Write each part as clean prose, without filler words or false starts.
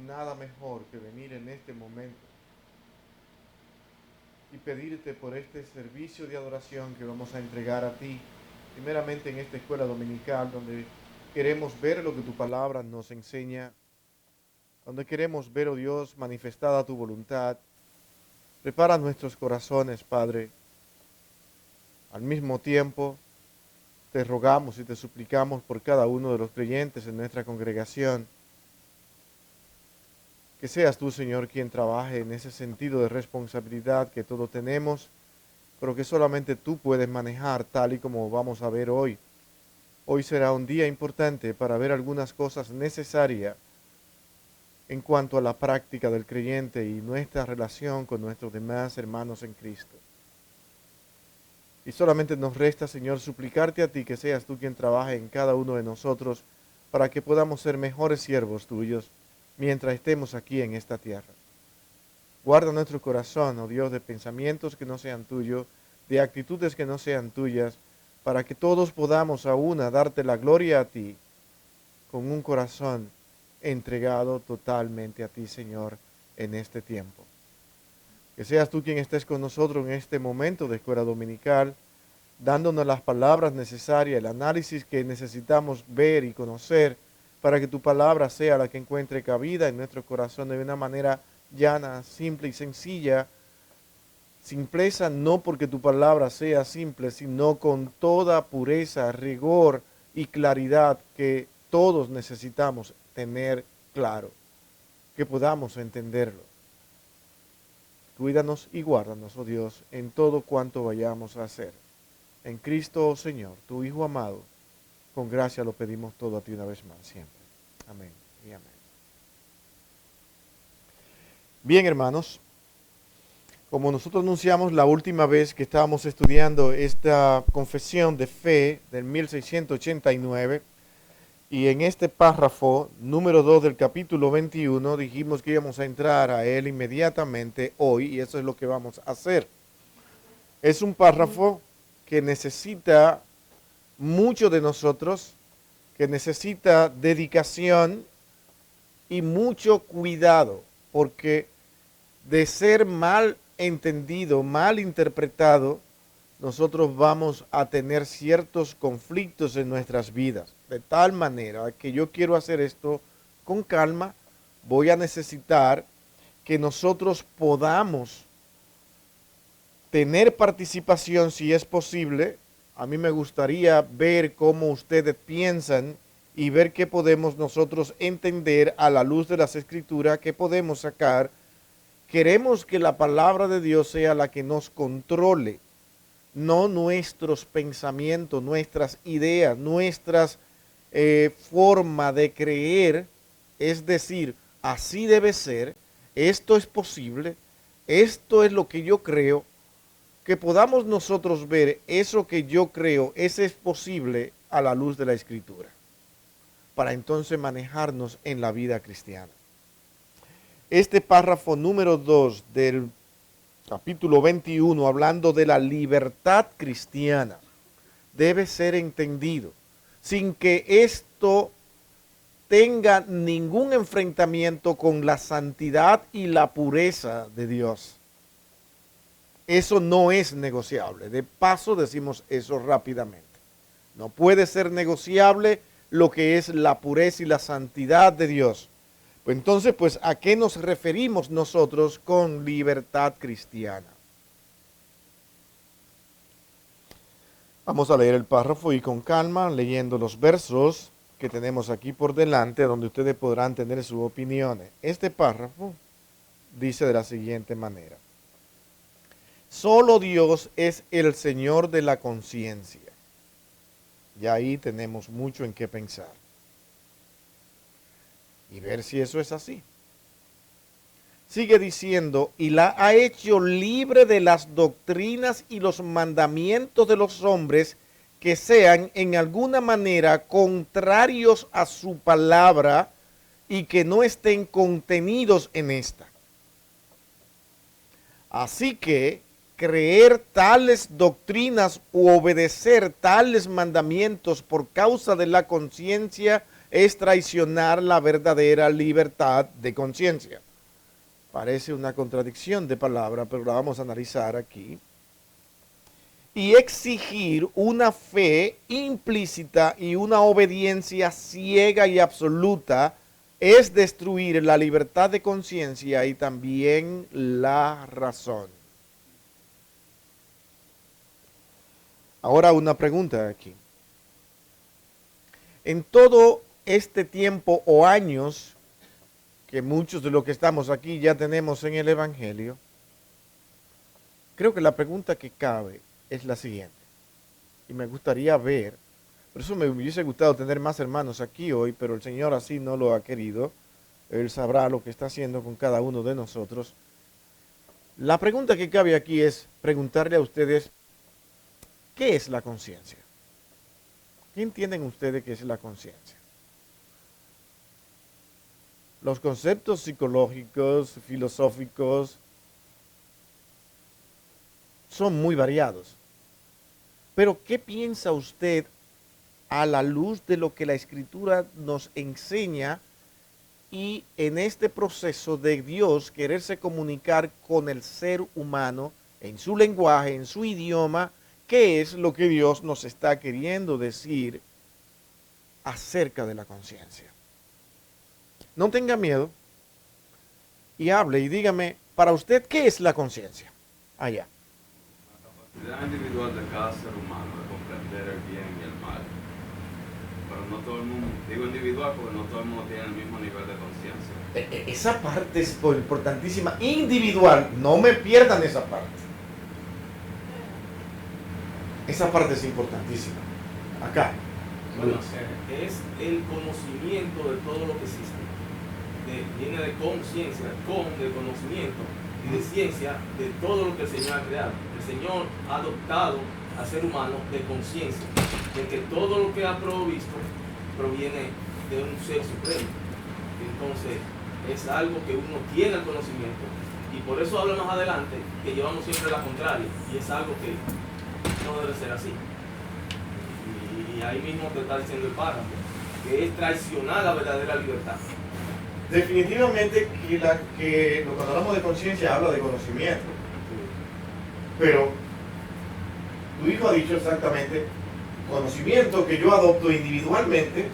nada mejor que venir en este momento y pedirte por este servicio de adoración que vamos a entregar a ti, primeramente en esta escuela dominical, donde queremos ver lo que tu palabra nos enseña, donde queremos ver, oh Dios, manifestada tu voluntad. Prepara nuestros corazones, Padre. Al mismo tiempo, te rogamos y te suplicamos por cada uno de los creyentes en nuestra congregación, que seas tú, Señor, quien trabaje en ese sentido de responsabilidad que todos tenemos, pero que solamente tú puedes manejar, tal y como vamos a ver hoy. Hoy será un día importante para ver algunas cosas necesarias en cuanto a la práctica del creyente y nuestra relación con nuestros demás hermanos en Cristo. Y solamente nos resta, Señor, suplicarte a ti que seas tú quien trabaje en cada uno de nosotros para que podamos ser mejores siervos tuyos mientras estemos aquí en esta tierra. Guarda nuestro corazón, oh Dios, de pensamientos que no sean tuyos, de actitudes que no sean tuyas, para que todos podamos a una darte la gloria a ti con un corazón entregado totalmente a ti, Señor, en este tiempo. Que seas tú quien estés con nosotros en este momento de escuela dominical, dándonos las palabras necesarias, el análisis que necesitamos ver y conocer, para que tu palabra sea la que encuentre cabida en nuestro corazón de una manera llana, simple y sencilla. Simpleza no porque tu palabra sea simple, sino con toda pureza, rigor y claridad que todos necesitamos tener claro, que podamos entenderlo. Cuídanos y guárdanos, oh Dios, en todo cuanto vayamos a hacer. En Cristo, oh Señor, tu Hijo amado, con gracia lo pedimos todo a ti una vez más, siempre. Amén y amén. Bien, hermanos, como nosotros anunciamos la última vez que estábamos estudiando esta confesión de fe del 1689, y en este párrafo número 2 del capítulo 21 dijimos que íbamos a entrar a él inmediatamente hoy, y eso es lo que vamos a hacer. Es un párrafo que necesita mucho de nosotros, que necesita dedicación y mucho cuidado, porque de ser mal entendido, mal interpretado, nosotros vamos a tener ciertos conflictos en nuestras vidas. De tal manera que yo quiero hacer esto con calma, voy a necesitar que nosotros podamos tener participación si es posible. A mí me gustaría ver cómo ustedes piensan y ver qué podemos nosotros entender a la luz de las escrituras, qué podemos sacar. Queremos que la palabra de Dios sea la que nos controle, no nuestros pensamientos, nuestras ideas, nuestras forma de creer, es decir, así debe ser, esto es posible, esto es lo que yo creo, que podamos nosotros ver eso que yo creo, ese es posible a la luz de la Escritura, para entonces manejarnos en la vida cristiana. Este párrafo número 2 del capítulo 21, hablando de la libertad cristiana, debe ser entendido sin que esto tenga ningún enfrentamiento con la santidad y la pureza de Dios. Eso no es negociable. De paso decimos eso rápidamente. No puede ser negociable lo que es la pureza y la santidad de Dios. Pues entonces, pues, ¿a qué nos referimos nosotros con libertad cristiana? Vamos a leer el párrafo y con calma, leyendo los versos que tenemos aquí por delante, donde ustedes podrán tener sus opiniones. Este párrafo dice de la siguiente manera: solo Dios es el Señor de la conciencia. Y ahí tenemos mucho en qué pensar y ver si eso es así. Sigue diciendo, y la ha hecho libre de las doctrinas y los mandamientos de los hombres que sean en alguna manera contrarios a su palabra y que no estén contenidos en esta. Así que creer tales doctrinas u obedecer tales mandamientos por causa de la conciencia es traicionar la verdadera libertad de conciencia. Parece una contradicción de palabra, pero la vamos a analizar aquí. Y exigir una fe implícita y una obediencia ciega y absoluta es destruir la libertad de conciencia y también la razón. Ahora una pregunta aquí. En todo este tiempo o años que muchos de los que estamos aquí ya tenemos en el Evangelio, creo que la pregunta que cabe es la siguiente. Y me gustaría ver, por eso me hubiese gustado tener más hermanos aquí hoy, pero el Señor así no lo ha querido. Él sabrá lo que está haciendo con cada uno de nosotros. La pregunta que cabe aquí es preguntarle a ustedes, ¿qué es la conciencia? ¿Qué entienden ustedes que es la conciencia? Los conceptos psicológicos, filosóficos, son muy variados. Pero, ¿qué piensa usted a la luz de lo que la Escritura nos enseña y en este proceso de Dios quererse comunicar con el ser humano en su lenguaje, en su idioma? ¿Qué es lo que Dios nos está queriendo decir acerca de la conciencia? No tenga miedo y hable y dígame, para usted, ¿qué es la conciencia? Allá. La capacidad individual de cada ser humano de comprender el bien y el mal. Pero no todo el mundo, digo individual porque no todo el mundo tiene el mismo nivel de conciencia. Esa parte es importantísima. Individual, no me pierdan esa parte. Esa parte es importantísima. Acá. Bueno, es el conocimiento de todo lo que existe. Viene de conciencia, de conocimiento y de ciencia de todo lo que el Señor ha creado. El Señor ha adoptado al ser humano de conciencia, de que todo lo que ha provisto proviene de un ser supremo. Entonces, es algo que uno tiene el conocimiento y por eso habla más adelante que llevamos siempre la contraria y es algo que no debe ser así. Y ahí mismo te está diciendo el párrafo, que es traicionar la verdadera libertad. Definitivamente que cuando hablamos de conciencia habla de conocimiento. Pero tu hijo ha dicho exactamente, conocimiento que yo adopto individualmente,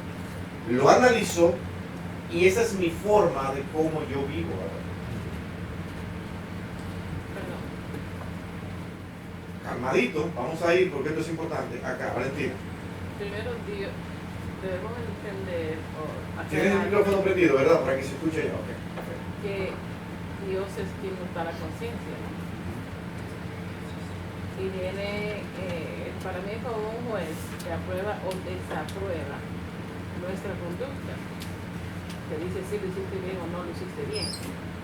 lo analizo y esa es mi forma de cómo yo vivo. Calmadito, vamos a ir porque esto es importante. Acá, Valentina. Primero, Dios, debemos entender Tienes el micrófono prendido, ¿verdad? Para que se escuche ya. Okay. que Dios es quien nos da la conciencia. Y viene, para mí es como un juez que aprueba o desaprueba nuestra conducta. Que dice si lo hiciste bien o no lo hiciste bien.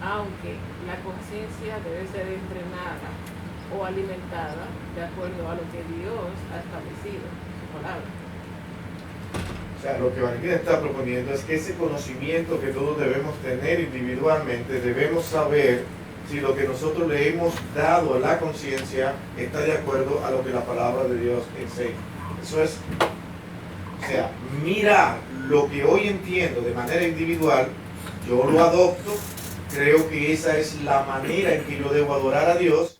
Aunque la conciencia debe ser entrenada o alimentada de acuerdo a lo que Dios ha establecido en su palabra. O sea, lo que Valentina está proponiendo es que ese conocimiento que todos debemos tener individualmente, debemos saber si lo que nosotros le hemos dado a la conciencia está de acuerdo a lo que la palabra de Dios enseña. Eso es, o sea, mirar lo que hoy entiendo de manera individual, yo lo adopto, creo que esa es la manera en que yo debo adorar a Dios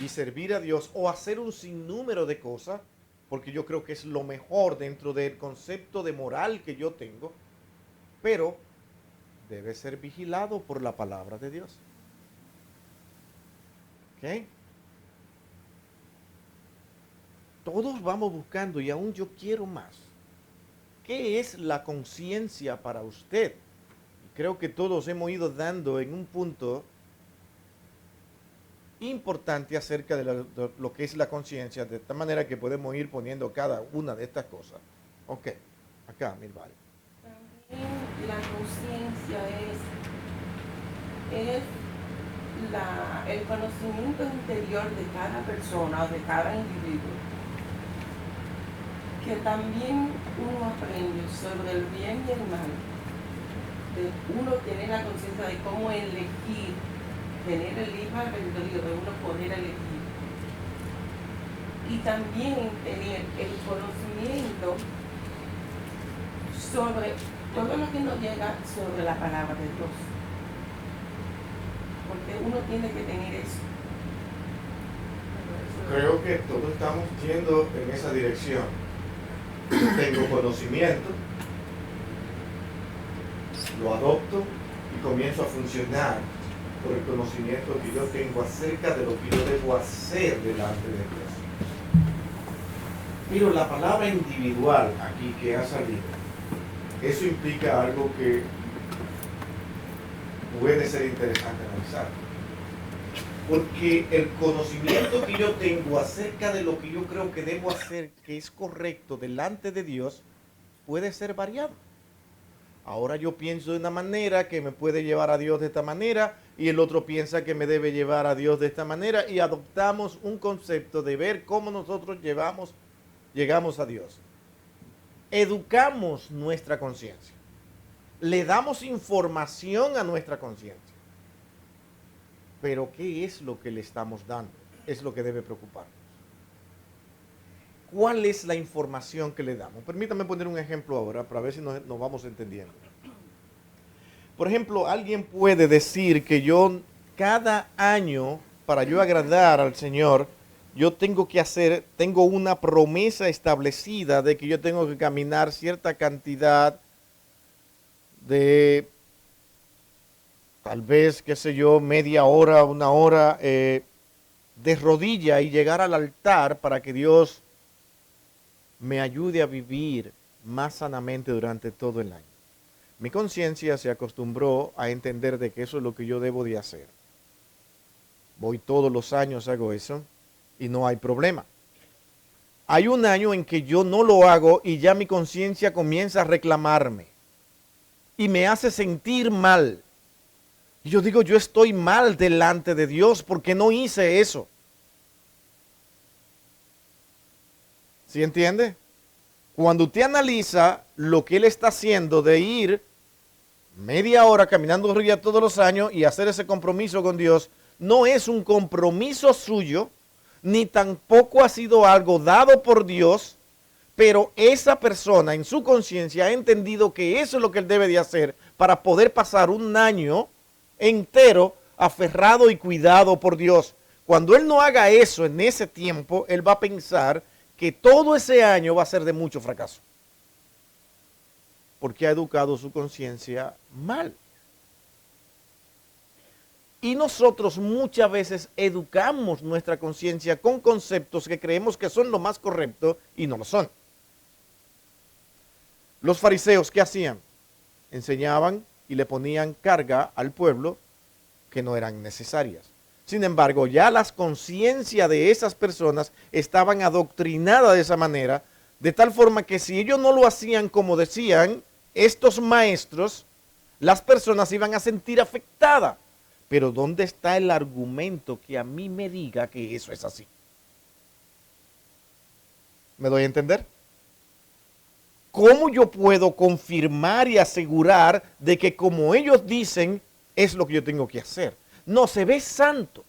y servir a Dios o hacer un sinnúmero de cosas, porque yo creo que es lo mejor dentro del concepto de moral que yo tengo, pero debe ser vigilado por la palabra de Dios. ¿Ok? Todos vamos buscando y aún yo quiero más. ¿Qué es la conciencia para usted? Y creo que todos hemos ido dando en un punto importante acerca de lo que es la conciencia, de tal manera que podemos ir poniendo cada una de estas cosas. Ok, acá, Milvare. También la conciencia es el conocimiento interior de cada persona o de cada individuo, que también uno aprende sobre el bien y el mal, de uno tener la conciencia de cómo elegir, tener el libre albedrío de uno poder elegir, y también tener el conocimiento sobre todo lo que nos llega sobre la palabra de Dios. Porque uno tiene que tener eso. Creo que todos estamos yendo en esa dirección. Yo tengo conocimiento, lo adopto y comienzo a funcionar por el conocimiento que yo tengo acerca de lo que yo debo hacer delante de Dios. Pero la palabra individual aquí que ha salido, eso implica algo que puede ser interesante analizar. Porque el conocimiento que yo tengo acerca de lo que yo creo que debo hacer, que es correcto delante de Dios, puede ser variado. Ahora yo pienso de una manera que me puede llevar a Dios de esta manera y el otro piensa que me debe llevar a Dios de esta manera y adoptamos un concepto de ver cómo nosotros llegamos a Dios. Educamos nuestra conciencia. Le damos información a nuestra conciencia. Pero ¿qué es lo que le estamos dando? Es lo que debe preocuparnos. ¿Cuál es la información que le damos? Permítame poner un ejemplo ahora para ver si nos vamos entendiendo. Por ejemplo, alguien puede decir que yo cada año, para yo agradar al Señor, yo tengo una promesa establecida de que yo tengo que caminar cierta cantidad de, tal vez, qué sé yo, media hora, una hora de rodilla y llegar al altar para que Dios me ayude a vivir más sanamente durante todo el año. Mi conciencia se acostumbró a entender de que eso es lo que yo debo de hacer. Voy todos los años, hago eso y no hay problema. Hay un año en que yo no lo hago y ya mi conciencia comienza a reclamarme y me hace sentir mal. Y yo digo, yo estoy mal delante de Dios porque no hice eso. ¿Sí entiende? Cuando usted analiza lo que él está haciendo de ir media hora caminando rodillas todos los años y hacer ese compromiso con Dios, no es un compromiso suyo, ni tampoco ha sido algo dado por Dios, pero esa persona en su conciencia ha entendido que eso es lo que él debe de hacer para poder pasar un año entero aferrado y cuidado por Dios. Cuando él no haga eso en ese tiempo, él va a pensar que todo ese año va a ser de mucho fracaso. Porque ha educado su conciencia mal. Y nosotros muchas veces educamos nuestra conciencia con conceptos que creemos que son lo más correcto y no lo son. Los fariseos, ¿qué hacían? Enseñaban y le ponían carga al pueblo que no eran necesarias. Sin embargo, ya las conciencias de esas personas estaban adoctrinadas de esa manera, de tal forma que si ellos no lo hacían como decían estos maestros, las personas se iban a sentir afectadas. Pero ¿dónde está el argumento que a mí me diga que eso es así? ¿Me doy a entender? ¿Cómo yo puedo confirmar y asegurar de que como ellos dicen es lo que yo tengo que hacer? No se ve santo.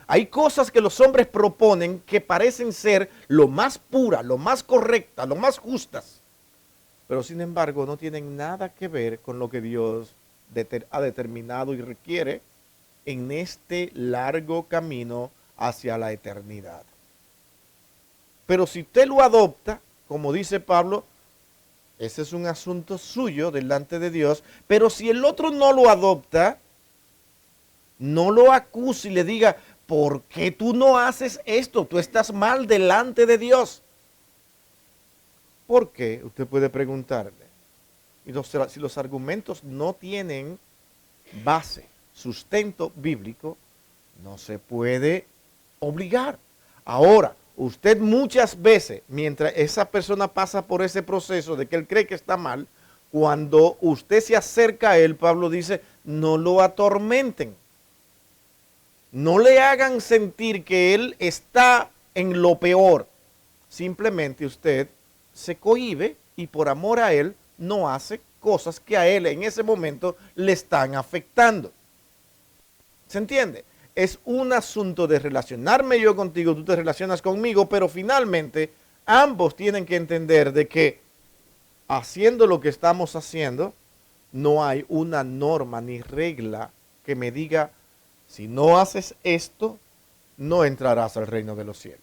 Hay cosas que los hombres proponen que parecen ser lo más pura, lo más correcta, lo más justas. Pero sin embargo no tienen nada que ver con lo que Dios ha determinado y requiere en este largo camino hacia la eternidad. Pero si usted lo adopta, como dice Pablo, ese es un asunto suyo delante de Dios. Pero si el otro no lo adopta, no lo acuse y le diga, ¿por qué tú no haces esto? Tú estás mal delante de Dios. ¿Por qué? Usted puede preguntarle. Y si los argumentos no tienen base, sustento bíblico, no se puede obligar. Ahora, usted muchas veces, mientras esa persona pasa por ese proceso de que él cree que está mal, cuando usted se acerca a él, Pablo dice, no lo atormenten. No le hagan sentir que él está en lo peor. Simplemente usted se cohíbe y por amor a él no hace cosas que a él en ese momento le están afectando. ¿Se entiende? Es un asunto de relacionarme yo contigo, tú te relacionas conmigo, pero finalmente ambos tienen que entender de que haciendo lo que estamos haciendo, no hay una norma ni regla que me diga, si no haces esto, no entrarás al reino de los cielos.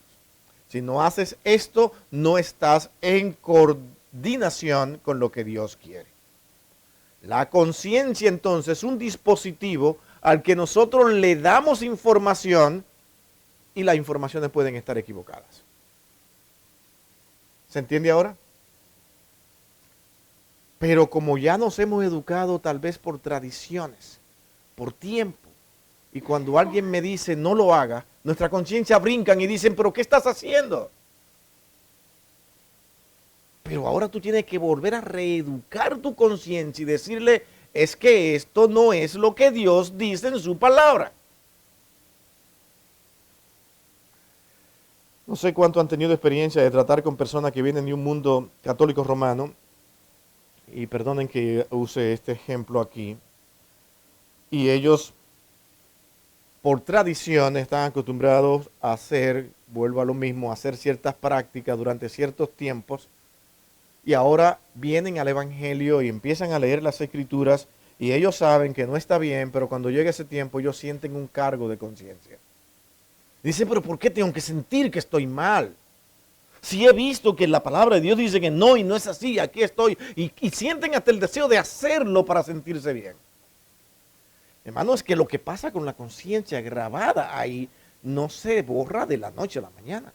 Si no haces esto, no estás en coordinación con lo que Dios quiere. La conciencia entonces es un dispositivo al que nosotros le damos información y las informaciones pueden estar equivocadas. ¿Se entiende ahora? Pero como ya nos hemos educado tal vez por tradiciones, por tiempo, y cuando alguien me dice no lo haga, nuestra conciencia brincan y dicen, pero ¿qué estás haciendo? Pero ahora tú tienes que volver a reeducar tu conciencia y decirle, es que esto no es lo que Dios dice en su palabra. No sé cuánto han tenido experiencia de tratar con personas que vienen de un mundo católico romano, y perdonen que use este ejemplo aquí, y ellos por tradición están acostumbrados a hacer, vuelvo a lo mismo, a hacer ciertas prácticas durante ciertos tiempos, y ahora vienen al Evangelio y empiezan a leer las Escrituras, y ellos saben que no está bien, pero cuando llega ese tiempo ellos sienten un cargo de conciencia. Dicen, pero ¿por qué tengo que sentir que estoy mal? Si he visto que la palabra de Dios dice que no y no es así, aquí estoy. Y sienten hasta el deseo de hacerlo para sentirse bien. Hermano, es que lo que pasa con la conciencia grabada ahí no se borra de la noche a la mañana.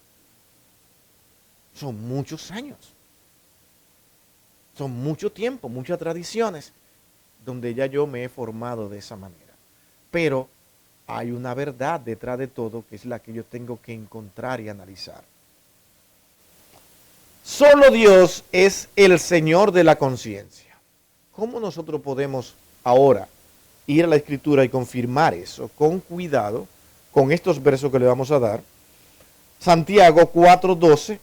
Son muchos años. Son mucho tiempo, muchas tradiciones, donde ya yo me he formado de esa manera. Pero hay una verdad detrás de todo que es la que yo tengo que encontrar y analizar. Solo Dios es el Señor de la conciencia. ¿Cómo nosotros podemos ahora ir a la Escritura y confirmar eso con cuidado, con estos versos que le vamos a dar? Santiago 4:12,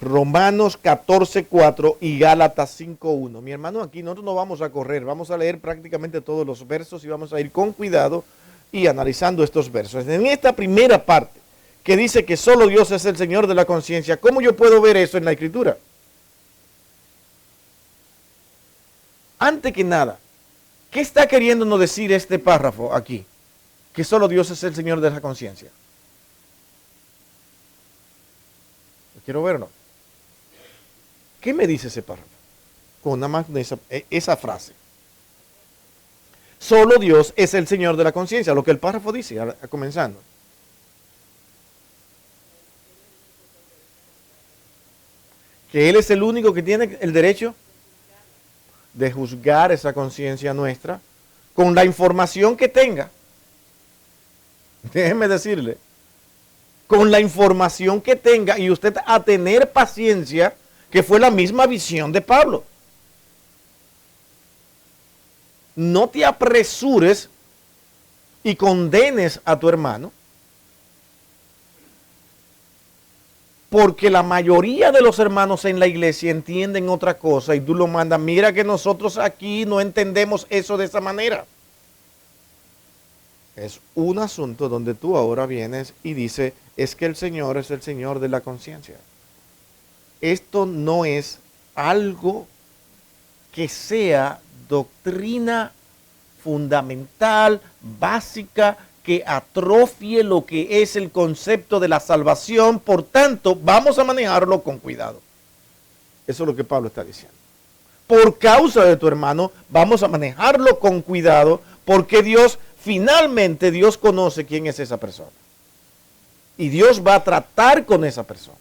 Romanos 14:4 y Gálatas 5:1. Mi hermano, aquí nosotros no vamos a correr, vamos a leer prácticamente todos los versos y vamos a ir con cuidado y analizando estos versos. En esta primera parte, que dice que solo Dios es el Señor de la conciencia, ¿cómo yo puedo ver eso en la Escritura? Antes que nada, ¿qué está queriéndonos decir este párrafo aquí? Que solo Dios es el Señor de la conciencia. Quiero verlo. ¿Qué me dice ese párrafo? Con nada más esa frase. Solo Dios es el Señor de la conciencia, lo que el párrafo dice, comenzando. Que Él es el único que tiene el derecho de juzgar esa conciencia nuestra con la información que tenga. Déjeme decirle, con la información que tenga, y usted a tener paciencia, que fue la misma visión de Pablo. No te apresures y condenes a tu hermano, porque la mayoría de los hermanos en la iglesia entienden otra cosa y tú lo mandas, mira que nosotros aquí no entendemos eso de esa manera. Es un asunto donde tú ahora vienes y dices, es que el Señor es el Señor de la conciencia. Esto no es algo que sea doctrina fundamental, básica, que atrofie lo que es el concepto de la salvación. Por tanto, vamos a manejarlo con cuidado. Eso es lo que Pablo está diciendo. Por causa de tu hermano, vamos a manejarlo con cuidado, porque finalmente Dios conoce quién es esa persona. Y Dios va a tratar con esa persona.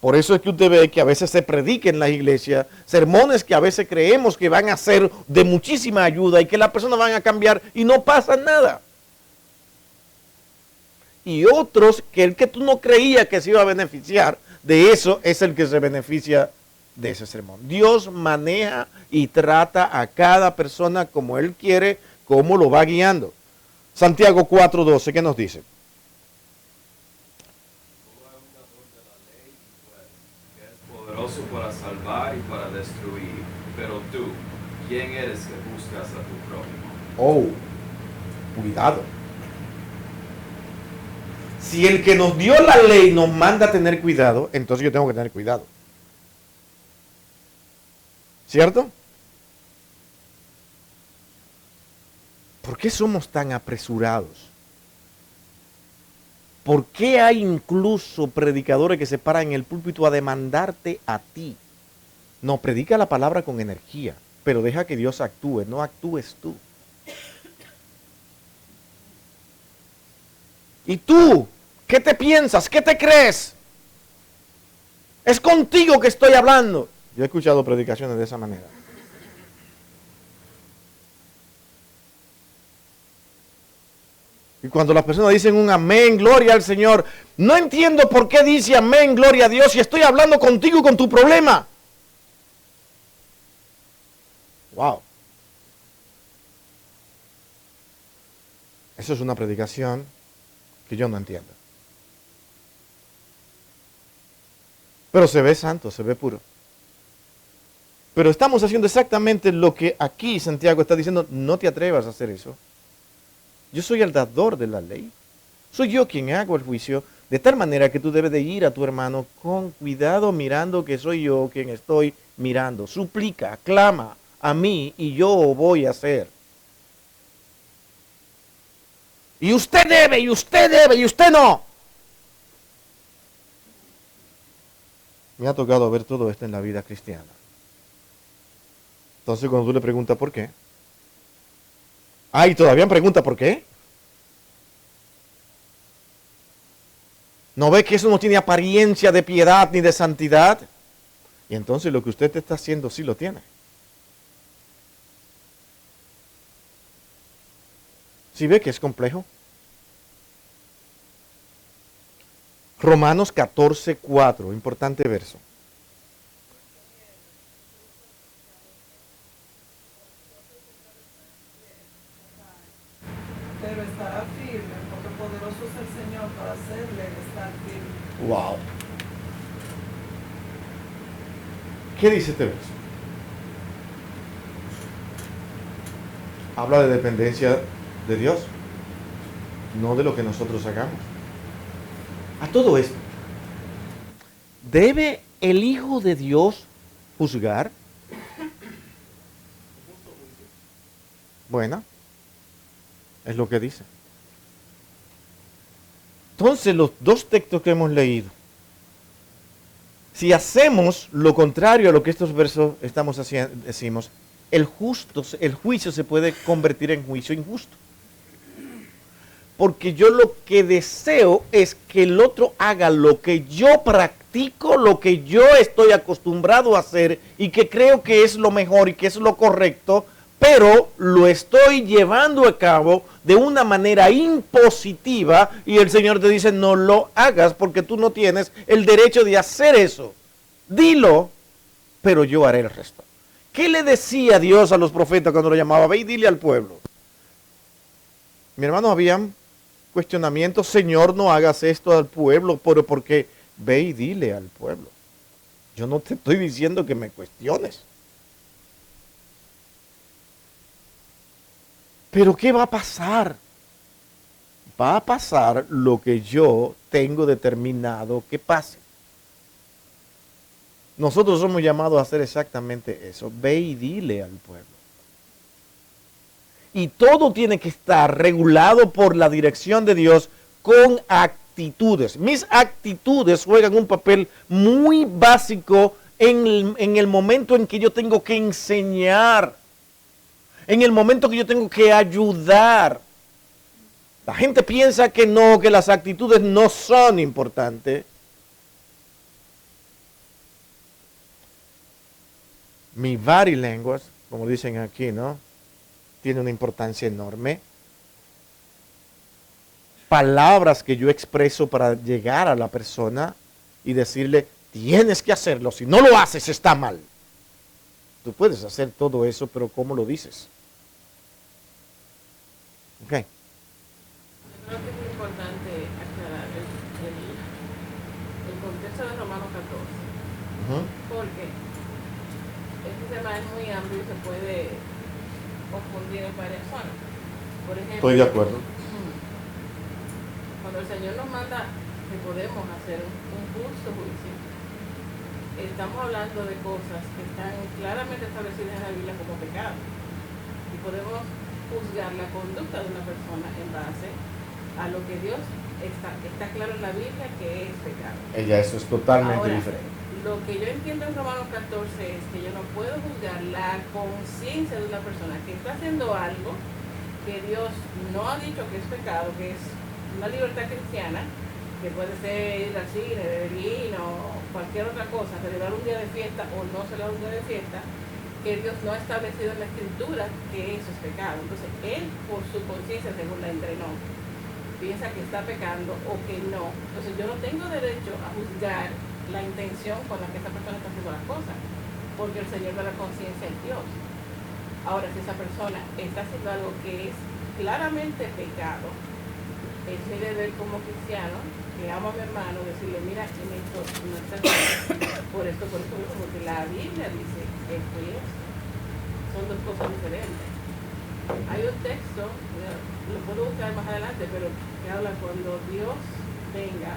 Por eso es que usted ve que a veces se predica en la iglesia sermones que a veces creemos que van a ser de muchísima ayuda y que las personas van a cambiar y no pasa nada. Y otros que el que tú no creías que se iba a beneficiar de eso es el que se beneficia de ese sermón. Dios maneja y trata a cada persona como Él quiere, como lo va guiando. Santiago 4:12, ¿qué nos dice? Poderoso para salvar y para destruir, pero tú, ¿quién eres que buscas a tu prójimo? Oh, cuidado. Si el que nos dio la ley nos manda a tener cuidado, entonces yo tengo que tener cuidado. ¿Cierto? ¿Por qué somos tan apresurados? ¿Por qué hay incluso predicadores que se paran en el púlpito a demandarte a ti? No, predica la palabra con energía, pero deja que Dios actúe, no actúes tú. ¿Y tú? ¿Qué te piensas? ¿Qué te crees? Es contigo que estoy hablando. Yo he escuchado predicaciones de esa manera. Y cuando las personas dicen un amén, gloria al Señor, no entiendo por qué dice amén, gloria a Dios, si estoy hablando contigo y con tu problema. Wow. Eso es una predicación que yo no entiendo. Pero se ve santo, se ve puro. Pero estamos haciendo exactamente lo que aquí Santiago está diciendo, no te atrevas a hacer eso. Yo soy el dador de la ley. Soy yo quien hago el juicio, de tal manera que tú debes de ir a tu hermano con cuidado mirando que soy yo quien estoy mirando. Suplica, clama a mí y yo voy a hacer. Y usted debe, y usted debe, y usted no. Me ha tocado ver todo esto en la vida cristiana. Entonces cuando tú le preguntas por qué, y todavía pregunta por qué. ¿No ve que eso no tiene apariencia de piedad ni de santidad? Y entonces lo que usted te está haciendo sí lo tiene. ¿Sí ve que es complejo? Romanos 14:4, importante verso. Pero estará firme, porque poderoso es el Señor para hacerle estar firme. Wow. ¿Qué dice este verso? Habla de dependencia de Dios, no de lo que nosotros hagamos. A todo esto, ¿debe el Hijo de Dios juzgar? Bueno, es lo que dice. Entonces, los dos textos que hemos leído, si hacemos lo contrario a lo que estos versos estamos haciendo, decimos, el juicio se puede convertir en juicio injusto. Porque yo lo que deseo es que el otro haga lo que yo practico, lo que yo estoy acostumbrado a hacer y que creo que es lo mejor y que es lo correcto, pero lo estoy llevando a cabo de una manera impositiva y el Señor te dice no lo hagas porque tú no tienes el derecho de hacer eso. Dilo, pero yo haré el resto. ¿Qué le decía Dios a los profetas cuando lo llamaba? Ve y dile al pueblo. Mi hermano, habían cuestionamientos, Señor, no hagas esto al pueblo, pero porque ve y dile al pueblo. Yo no te estoy diciendo que me cuestiones. Pero ¿qué va a pasar? Va a pasar lo que yo tengo determinado que pase. Nosotros somos llamados a hacer exactamente eso. Ve y dile al pueblo. Y todo tiene que estar regulado por la dirección de Dios con actitudes. Mis actitudes juegan un papel muy básico en el momento en que yo tengo que enseñar. En el momento que yo tengo que ayudar. La gente piensa que no, que las actitudes no son importantes. Mi body language, como dicen aquí, ¿no? Tiene una importancia enorme. Palabras que yo expreso para llegar a la persona y decirle, tienes que hacerlo, si no lo haces está mal. Tú puedes hacer todo eso, pero ¿cómo lo dices? Ok. Yo creo que es muy importante aclarar el contexto de Romanos 14, porque este tema es muy amplio y se puede confundir en varias zonas. Por ejemplo, Estoy de acuerdo. Cuando el Señor nos manda que podemos hacer un justo juicio, estamos hablando de cosas que están claramente establecidas en la Biblia como pecado. Y podemos juzgar la conducta de una persona en base a lo que Dios está claro en la Biblia que es pecado. Ella, eso es totalmente Ahora, diferente. lo que yo entiendo en Romanos 14 es que yo no puedo juzgar la conciencia de una persona que está haciendo algo que Dios no ha dicho que es pecado, que es una libertad cristiana, que puede ser ir al cine, beber vino, cualquier otra cosa, celebrar un día de fiesta o no celebrar un día de fiesta, que Dios no ha establecido en la Escritura que eso es pecado. Entonces, él, por su conciencia, según la entrenó, piensa que está pecando o que no. Entonces, yo no tengo derecho a juzgar la intención con la que esa persona está haciendo las cosas, porque el Señor de la conciencia es Dios. Ahora, si esa persona está haciendo algo que es claramente pecado, es mi deber como cristiano, que amo a mi hermano, decirle, mira, en esto no está bien, por esto, porque la Biblia dice esto y esto. Son dos cosas diferentes. Hay un texto, lo puedo buscar más adelante, pero que habla cuando Dios venga,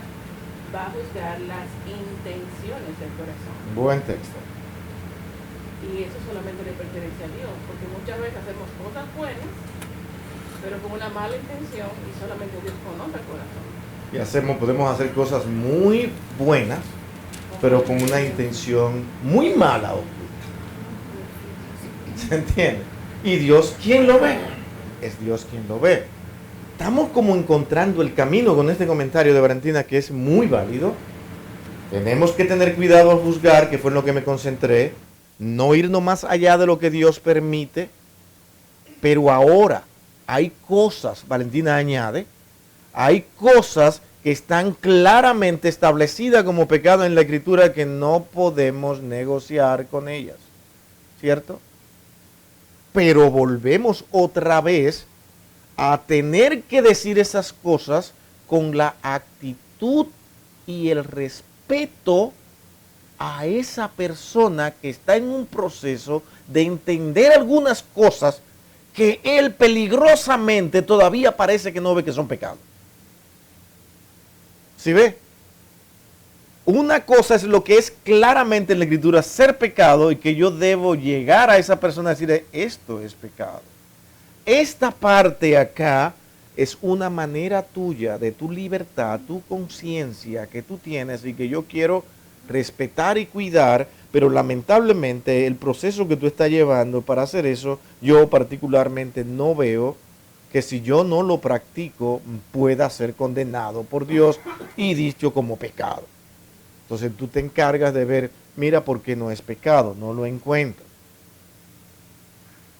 va a juzgar las intenciones del corazón. Buen texto. Y eso solamente le pertenece a Dios, porque muchas veces hacemos cosas buenas, pero con una mala intención, y solamente Dios conoce el corazón. Y podemos hacer cosas muy buenas, pero con una intención muy mala oculta. ¿Se entiende? Y Dios, ¿quién lo ve? Es Dios quien lo ve. Estamos como encontrando el camino con este comentario de Valentina, que es muy válido. Tenemos que tener cuidado al juzgar, que fue en lo que me concentré, no irnos más allá de lo que Dios permite, pero ahora hay cosas, Valentina añade, hay cosas que están claramente establecidas como pecado en la Escritura que no podemos negociar con ellas, ¿cierto? Pero volvemos otra vez a tener que decir esas cosas con la actitud y el respeto a esa persona que está en un proceso de entender algunas cosas que él peligrosamente todavía parece que no ve que son pecados. ¿Sí ve? Una cosa es lo que es claramente en la Escritura ser pecado y que yo debo llegar a esa persona y decirle, esto es pecado. Esta parte acá es una manera tuya, de tu libertad, tu conciencia que tú tienes y que yo quiero respetar y cuidar, pero lamentablemente el proceso que tú estás llevando para hacer eso, yo particularmente no veo que si yo no lo practico pueda ser condenado por Dios y dicho como pecado. Entonces tú te encargas de ver, mira por qué no es pecado, no lo encuentro.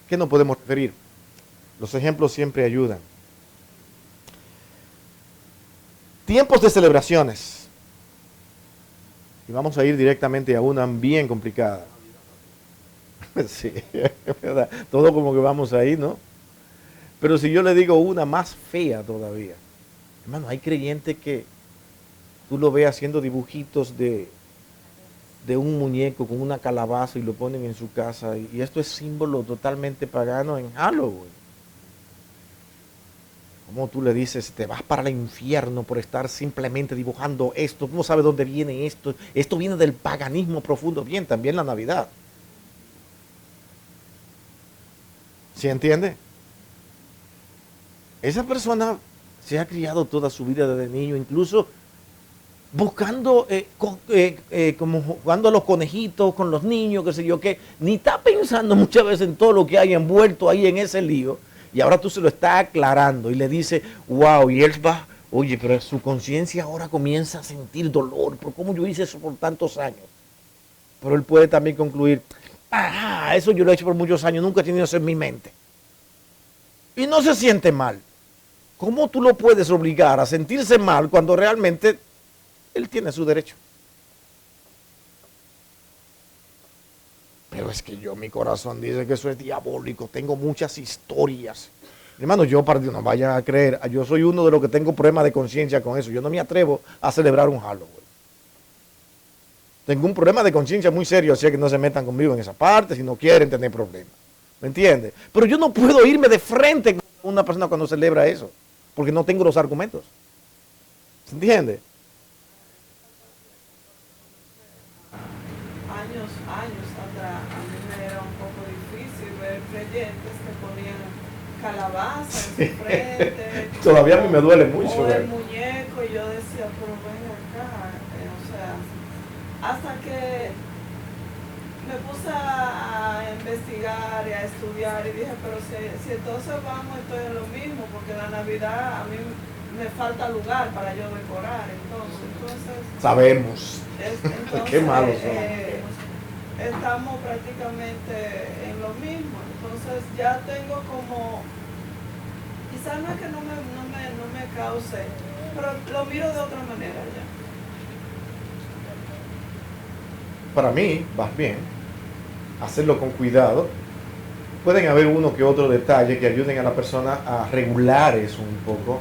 ¿Qué nos podemos referir? Los ejemplos siempre ayudan. Tiempos de celebraciones. Y vamos a ir directamente a una bien complicada. Sí, es verdad. Todo como que vamos ahí, ¿no? Pero si yo le digo una más fea todavía. Hermano, hay creyentes que tú lo ves haciendo dibujitos de un muñeco con una calabaza y lo ponen en su casa. Y esto es símbolo totalmente pagano en Halloween. ¿Cómo tú le dices, te vas para el infierno por estar simplemente dibujando esto? ¿Cómo sabes dónde viene esto? Esto viene del paganismo profundo. Bien, también la Navidad. ¿Sí entiende? Esa persona se ha criado toda su vida desde niño, incluso buscando, como jugando a los conejitos con los niños, qué sé yo qué. Ni está pensando muchas veces en todo lo que hay envuelto ahí en ese lío. Y ahora tú se lo estás aclarando y le dices, wow, y él va, oye, pero su conciencia ahora comienza a sentir dolor, por cómo yo hice eso por tantos años. Pero él puede también concluir, eso yo lo he hecho por muchos años, nunca he tenido eso en mi mente. Y no se siente mal. ¿Cómo tú lo puedes obligar a sentirse mal cuando realmente él tiene su derecho? Pero es que mi corazón dice que eso es diabólico, tengo muchas historias. Hermano, yo para Dios no vayan a creer, yo soy uno de los que tengo problemas de conciencia con eso. Yo no me atrevo a celebrar un Halloween. Tengo un problema de conciencia muy serio, así que no se metan conmigo en esa parte si no quieren tener problemas. ¿Me entiendes? Pero yo no puedo irme de frente con una persona cuando celebra eso, porque no tengo los argumentos. ¿Se entiende? Años atrás, a mí me era un poco difícil ver creyentes que ponían calabaza en su frente. Todavía a mí me duele mucho. O el ¿verdad? muñeco, y yo decía, pero ven acá. O sea, hasta que me puse a investigar y a estudiar y dije, pero si entonces vamos, estoy en lo mismo, porque la Navidad a mí me falta lugar para yo decorar, entonces Sabemos. entonces, Qué malos son. estamos prácticamente en lo mismo. Entonces ya tengo como, quizás no es que no me cause, pero lo miro de otra manera ya. Para mí, vas bien, hacerlo con cuidado. Pueden haber uno que otro detalle que ayuden a la persona a regular eso un poco.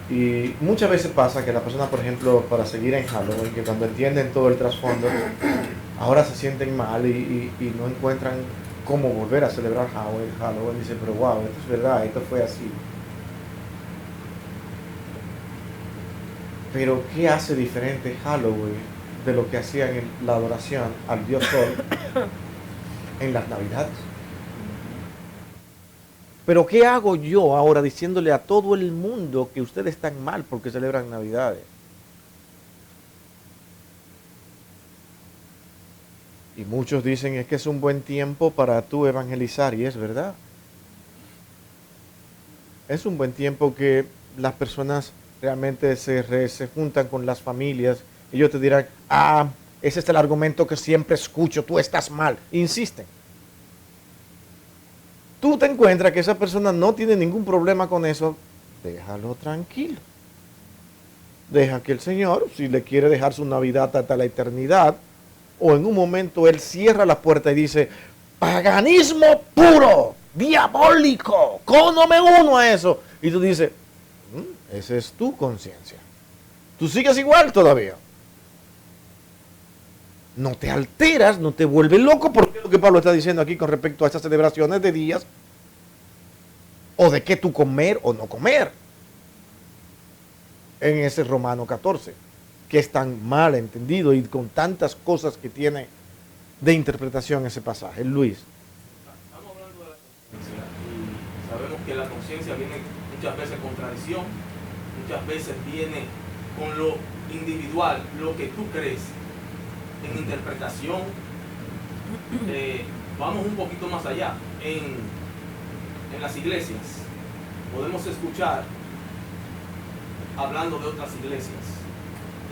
Y muchas veces pasa que la persona, por ejemplo, para seguir en Halloween, que cuando entienden todo el trasfondo, ahora se sienten mal y no encuentran cómo volver a celebrar Halloween. Dicen, pero wow, esto es verdad, esto fue así. Pero ¿qué hace diferente Halloween de lo que hacían en la adoración al Dios Sol en las Navidades? Pero ¿qué hago yo ahora diciéndole a todo el mundo que ustedes están mal porque celebran Navidades? Y muchos dicen es que es un buen tiempo para tú evangelizar, y es verdad. Es un buen tiempo que las personas realmente se juntan con las familias. Ellos te dirán, ese es el argumento que siempre escucho, tú estás mal. Insisten. Tú te encuentras que esa persona no tiene ningún problema con eso, déjalo tranquilo. Deja que el Señor, si le quiere dejar su Navidad hasta la eternidad, o en un momento Él cierra la puerta y dice, paganismo puro, diabólico, ¿cómo no me uno a eso? Y tú dices, esa es tu conciencia. Tú sigues igual todavía. No te alteras, no te vuelves loco, porque es lo que Pablo está diciendo aquí con respecto a estas celebraciones de días, o de qué tú comer o no comer, en ese Romano 14, que es tan mal entendido y con tantas cosas que tiene de interpretación ese pasaje. Luis. Estamos hablando de la conciencia y sabemos que la conciencia viene muchas veces con tradición, muchas veces viene con lo individual, lo que tú crees. En interpretación, vamos un poquito más allá. En las iglesias podemos escuchar hablando de otras iglesias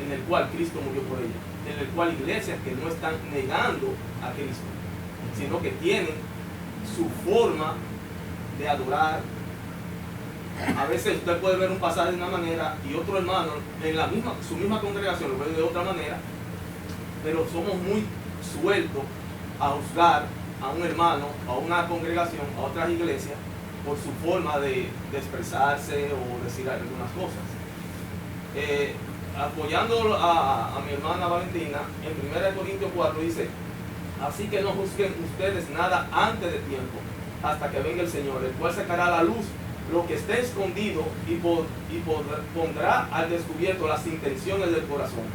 en el cual Cristo murió por ellas, en el cual iglesias que no están negando a Cristo, sino que tienen su forma de adorar. A veces usted puede ver un pasaje de una manera y otro hermano en su misma congregación lo ve de otra manera, pero somos muy sueltos a juzgar a un hermano, a una congregación, a otras iglesias, por su forma de expresarse o decir algunas cosas. Apoyando a mi hermana Valentina, en 1 Corintios 4 dice, así que no juzguen ustedes nada antes de tiempo, hasta que venga el Señor, el cual sacará a la luz lo que esté escondido y pondrá al descubierto las intenciones del corazón.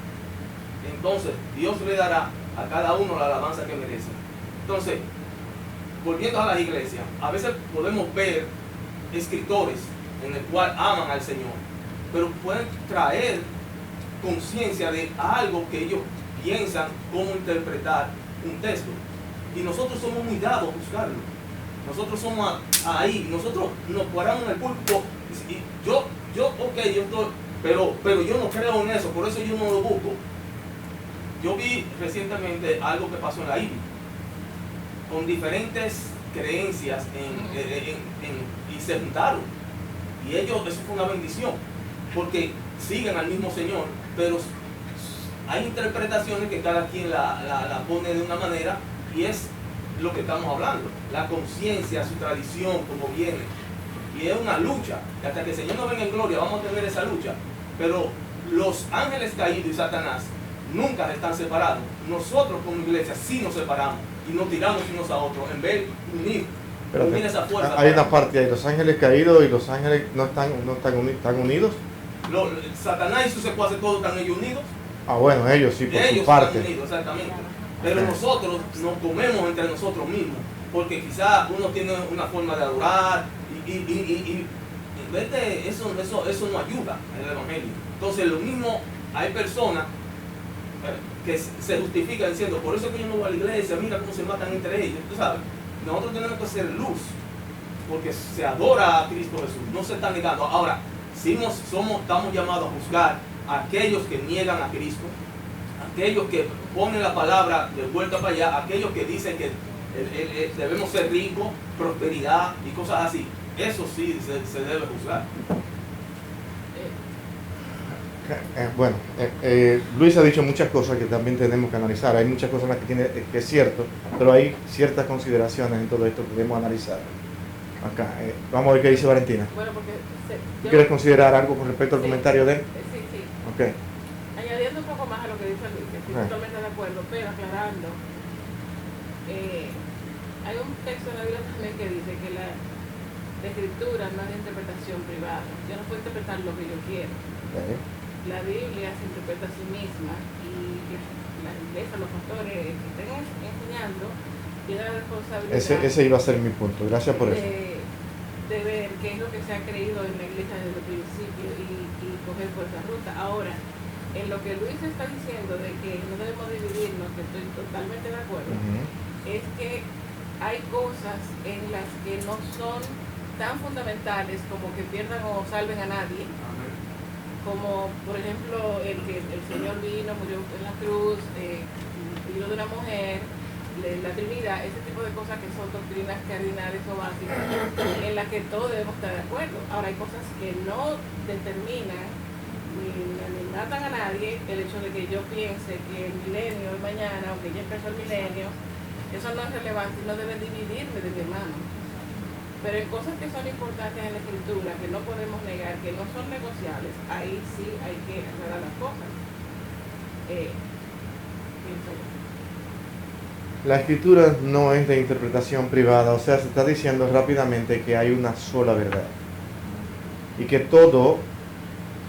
Entonces Dios le dará a cada uno la alabanza que merece. Entonces, volviendo a las iglesias, a veces podemos ver escritores en el cual aman al Señor, pero pueden traer conciencia de algo que ellos piensan cómo interpretar un texto. Y nosotros somos muy dados a buscarlo. Nosotros somos ahí, nosotros nos paramos en el púlpito y yo estoy, pero yo no creo en eso, por eso yo no lo busco. Yo vi recientemente algo que pasó en la India, con diferentes creencias y se juntaron. Y ellos, eso fue una bendición, porque siguen al mismo Señor, pero hay interpretaciones que cada quien la pone de una manera, y es lo que estamos hablando, la conciencia, su tradición, como viene. Y es una lucha, y hasta que el Señor nos venga en gloria vamos a tener esa lucha. Pero los ángeles caídos y Satanás nunca están separados. Nosotros como iglesia sí nos separamos y nos tiramos unos a otros en vez de unir esa fuerza. Hay una parte ahí, los ángeles caídos y los ángeles no están unidos. Satanás y sus secuaces todos están ellos unidos. Bueno, ellos sí, por su parte. Están unidos, exactamente. Pero nosotros nos comemos entre nosotros mismos, porque quizás uno tiene una forma de adorar Y vete, eso no ayuda en el evangelio. Entonces lo mismo, hay personas que se justifican diciendo, por eso es que yo no voy a la iglesia, mira cómo se matan entre ellos, tú sabes. Nosotros tenemos que ser luz, porque se adora a Cristo Jesús, no se está negando. Ahora, si estamos llamados a juzgar a aquellos que niegan a Cristo, aquellos que ponen la palabra de vuelta para allá, aquellos que dicen que debemos ser ricos, prosperidad y cosas así. Eso sí se debe juzgar. Bueno, Luis ha dicho muchas cosas que también tenemos que analizar. Hay muchas cosas en las que es cierto, pero hay ciertas consideraciones en todo esto que debemos analizar. Acá, vamos a ver qué dice Valentina. Bueno, porque ¿Quieres considerar algo con respecto al comentario de él? Sí. Ok. Añadiendo un poco más a lo que dice Luis, que estoy totalmente de acuerdo, pero aclarando, hay un texto en la Biblia también que dice que la escritura no es de interpretación privada. Yo no puedo interpretar lo que yo quiero. Okay. La Biblia se interpreta a sí misma y la iglesia, los pastores que estén enseñando tienen la responsabilidad Ese iba a ser mi punto. Gracias por eso. De ver qué es lo que se ha creído en la iglesia desde el principio y coger por esa ruta. Ahora, en lo que Luis está diciendo de que no debemos dividirnos, que estoy totalmente de acuerdo, es que hay cosas en las que no son tan fundamentales como que pierdan o salven a nadie, como por ejemplo el que el Señor vino, murió en la cruz, vino de una mujer, la Trinidad, ese tipo de cosas que son doctrinas cardinales o básicas en las que todos debemos estar de acuerdo. Ahora hay cosas que no determinan ni matan a nadie, el hecho de que yo piense que el milenio es mañana o que ya empezó el milenio, eso no es relevante y no debe dividirme de mi hermano. Pero en cosas que son importantes en la escritura, que no podemos negar, que no son negociables, ahí sí hay que aclarar las cosas. Pienso yo. La escritura no es de interpretación privada, o sea, se está diciendo rápidamente que hay una sola verdad y que todo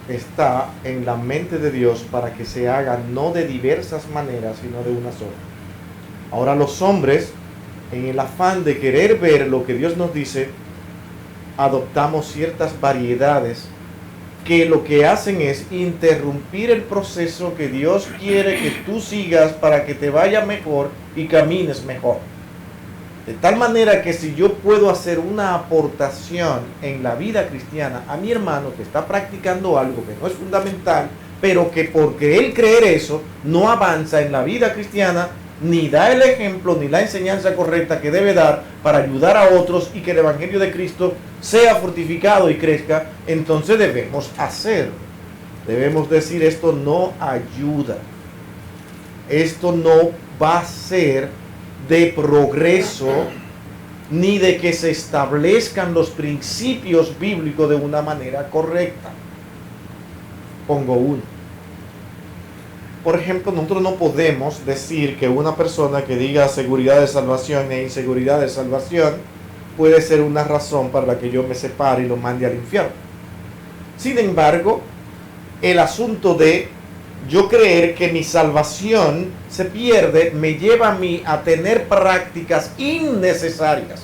está en la mente de Dios para que se haga no de diversas maneras, sino de una sola. Ahora los hombres, en el afán de querer ver lo que Dios nos dice, adoptamos ciertas variedades que lo que hacen es interrumpir el proceso que Dios quiere que tú sigas para que te vaya mejor y camines mejor. De tal manera que si yo puedo hacer una aportación en la vida cristiana a mi hermano que está practicando algo que no es fundamental, pero que porque él creer eso no avanza en la vida cristiana, ni da el ejemplo ni la enseñanza correcta que debe dar para ayudar a otros y que el Evangelio de Cristo sea fortificado y crezca, entonces debemos hacerlo. Debemos decir, esto no ayuda. Esto no va a ser de progreso ni de que se establezcan los principios bíblicos de una manera correcta. Pongo uno. Por ejemplo, nosotros no podemos decir que una persona que diga seguridad de salvación e inseguridad de salvación puede ser una razón para la que yo me separe y lo mande al infierno. Sin embargo, el asunto de yo creer que mi salvación se pierde me lleva a mí a tener prácticas innecesarias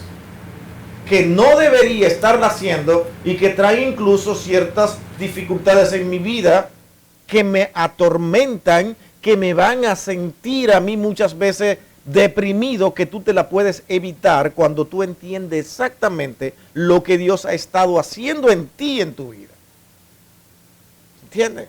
que no debería estar haciendo y que trae incluso ciertas dificultades en mi vida que me atormentan, que me van a sentir a mí muchas veces deprimido, que tú te la puedes evitar cuando tú entiendes exactamente lo que Dios ha estado haciendo en ti, en tu vida. ¿Entiendes?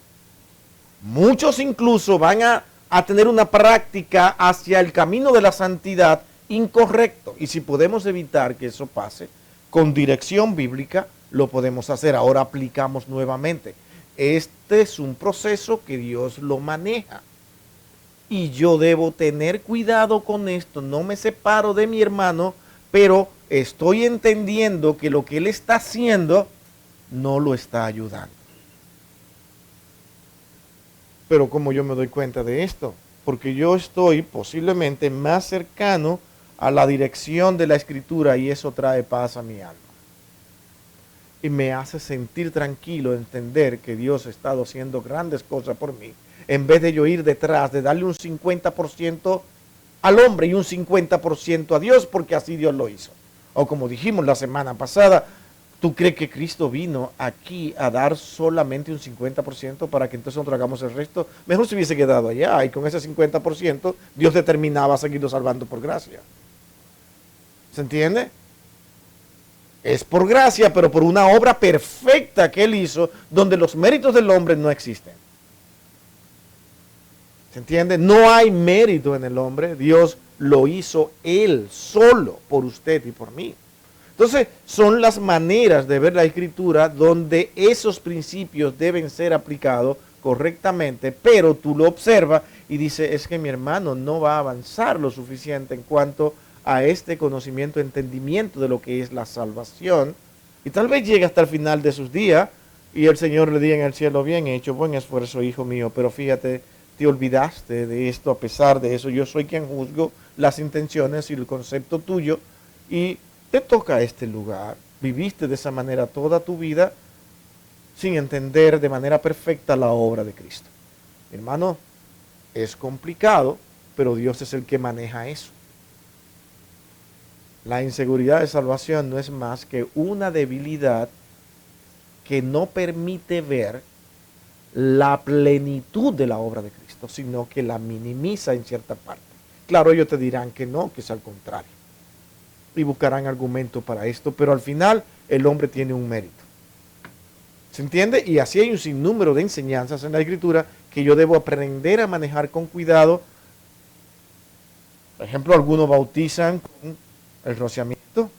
Muchos incluso van a tener una práctica hacia el camino de la santidad incorrecto. Y si podemos evitar que eso pase, con dirección bíblica, lo podemos hacer. Ahora aplicamos nuevamente. Este es un proceso que Dios lo maneja. Y yo debo tener cuidado con esto. No me separo de mi hermano, pero estoy entendiendo que lo que él está haciendo no lo está ayudando. Pero ¿cómo yo me doy cuenta de esto? Porque yo estoy posiblemente más cercano a la dirección de la Escritura y eso trae paz a mi alma. Y me hace sentir tranquilo, entender que Dios ha estado haciendo grandes cosas por mí, en vez de yo ir detrás, de darle un 50% al hombre y un 50% a Dios, porque así Dios lo hizo. O como dijimos la semana pasada, ¿Tú crees que Cristo vino aquí a dar solamente un 50% para que entonces nosotros hagamos el resto? Mejor se hubiese quedado allá y con ese 50% Dios determinaba seguirlo salvando por gracia. ¿Se entiende? Es por gracia, pero por una obra perfecta que Él hizo, donde los méritos del hombre no existen. ¿Se entiende? No hay mérito en el hombre. Dios lo hizo Él solo por usted y por mí. Entonces, son las maneras de ver la Escritura donde esos principios deben ser aplicados correctamente, pero tú lo observas y dices, es que mi hermano no va a avanzar lo suficiente en cuanto a este conocimiento, entendimiento de lo que es la salvación, y tal vez llegue hasta el final de sus días y el Señor le diga en el cielo, bien hecho, buen esfuerzo, hijo mío, pero fíjate, te olvidaste de esto. A pesar de eso, yo soy quien juzgo las intenciones y el concepto tuyo, y te toca este lugar. Viviste de esa manera toda tu vida sin entender de manera perfecta la obra de Cristo. Hermano, es complicado, pero Dios es el que maneja eso. La inseguridad de salvación no es más que una debilidad que no permite ver la plenitud de la obra de Cristo, sino que la minimiza en cierta parte. Claro, ellos te dirán que no, que es al contrario. Y buscarán argumentos para esto, pero al final el hombre tiene un mérito. ¿Se entiende? Y así hay un sinnúmero de enseñanzas en la Escritura que yo debo aprender a manejar con cuidado. Por ejemplo, algunos bautizan con el rociamiento.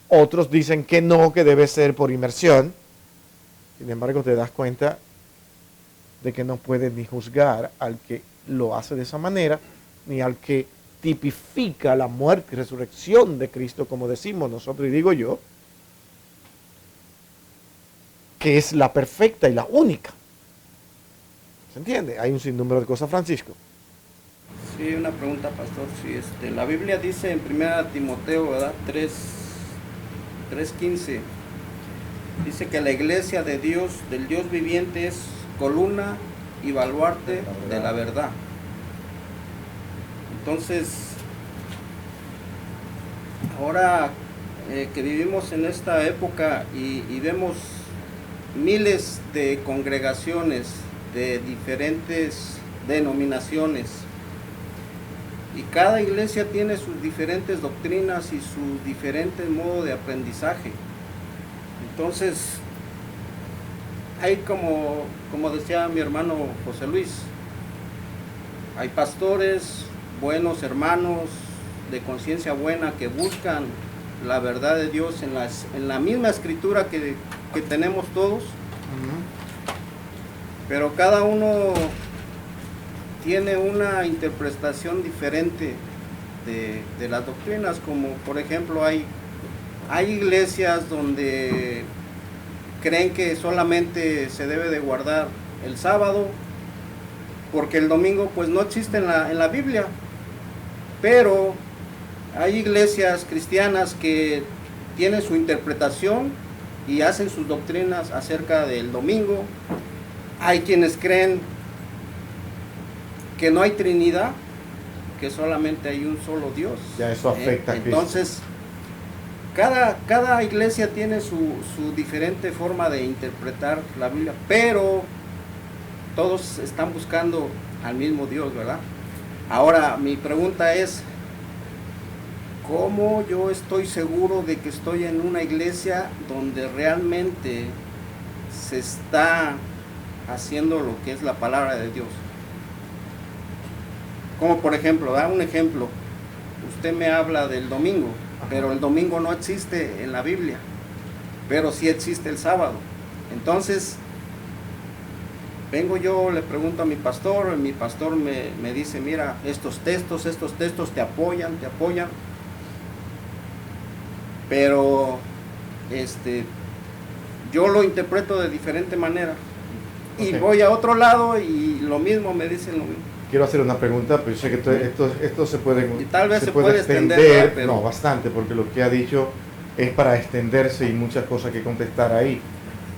Otros dicen que no, que debe ser por inmersión. Sin embargo, te das cuenta de que no puedes ni juzgar al que lo hace de esa manera, ni al que tipifica la muerte y resurrección de Cristo, como decimos nosotros, y digo yo, que es la perfecta y la única. ¿Se entiende? Hay un sinnúmero de cosas, Francisco. Sí, una pregunta, pastor. Sí, la Biblia dice en 1 Timoteo, ¿verdad? 3:15, dice que la iglesia de Dios, del Dios viviente, es columna y baluarte de la verdad. Entonces, ahora que vivimos en esta época y vemos miles de congregaciones de diferentes denominaciones, y cada iglesia tiene sus diferentes doctrinas y sus diferentes modos de aprendizaje. Entonces, hay como decía mi hermano José Luis, hay pastores, buenos hermanos de conciencia buena que buscan la verdad de Dios en la misma escritura que tenemos todos, pero cada uno tiene una interpretación diferente de las doctrinas. Como por ejemplo hay iglesias donde creen que solamente se debe de guardar el sábado, porque el domingo pues no existe en la Biblia. Pero hay iglesias cristianas que tienen su interpretación y hacen sus doctrinas acerca del domingo. Hay quienes creen que no hay Trinidad, que solamente hay un solo Dios. Ya eso afecta a Cristo. Entonces, cada iglesia tiene su diferente forma de interpretar la Biblia, pero todos están buscando al mismo Dios, ¿verdad? Ahora, mi pregunta es, ¿cómo yo estoy seguro de que estoy en una iglesia donde realmente se está haciendo lo que es la palabra de Dios? Como por ejemplo, da un ejemplo, usted me habla del domingo, pero el domingo no existe en la Biblia, pero sí existe el sábado. Entonces, vengo yo, le pregunto a mi pastor me dice, mira, estos textos te apoyan, pero yo lo interpreto de diferente manera. Y Okay. Voy a otro lado y lo mismo me dicen lo mismo. Quiero hacer una pregunta, pero yo sé que esto se puede, Y tal vez se puede extender, pero... No, bastante, porque lo que ha dicho es para extenderse y muchas cosas que contestar ahí.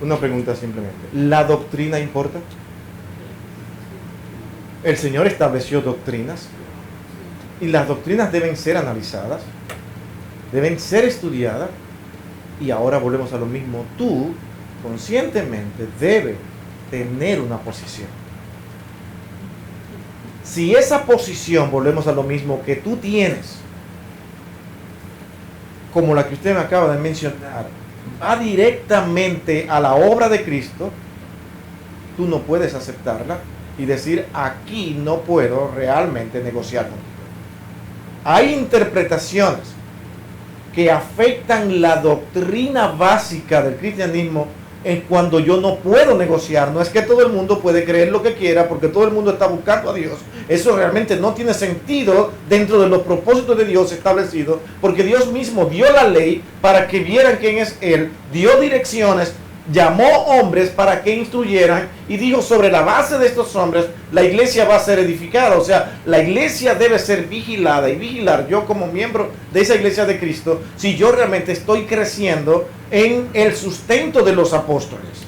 Una pregunta simplemente. ¿La doctrina importa? El Señor estableció doctrinas y las doctrinas deben ser analizadas, deben ser estudiadas Y ahora volvemos a lo mismo. Tú, conscientemente, debes tener una posición. Si esa posición, volvemos a lo mismo, que tú tienes, como la que usted me acaba de mencionar, va directamente a la obra de Cristo, tú no puedes aceptarla y decir, aquí no puedo realmente negociar contigo. Hay interpretaciones que afectan la doctrina básica del cristianismo en cuando yo no puedo negociar. No es que todo el mundo puede creer lo que quiera porque todo el mundo está buscando a Dios. Eso realmente no tiene sentido dentro de los propósitos de Dios establecidos, porque Dios mismo dio la ley para que vieran quién es Él, dio direcciones, llamó hombres para que instruyeran y dijo, sobre la base de estos hombres la iglesia va a ser edificada. O sea, la iglesia debe ser vigilada y vigilar yo como miembro de esa iglesia de Cristo si yo realmente estoy creciendo en el sustento de los apóstoles.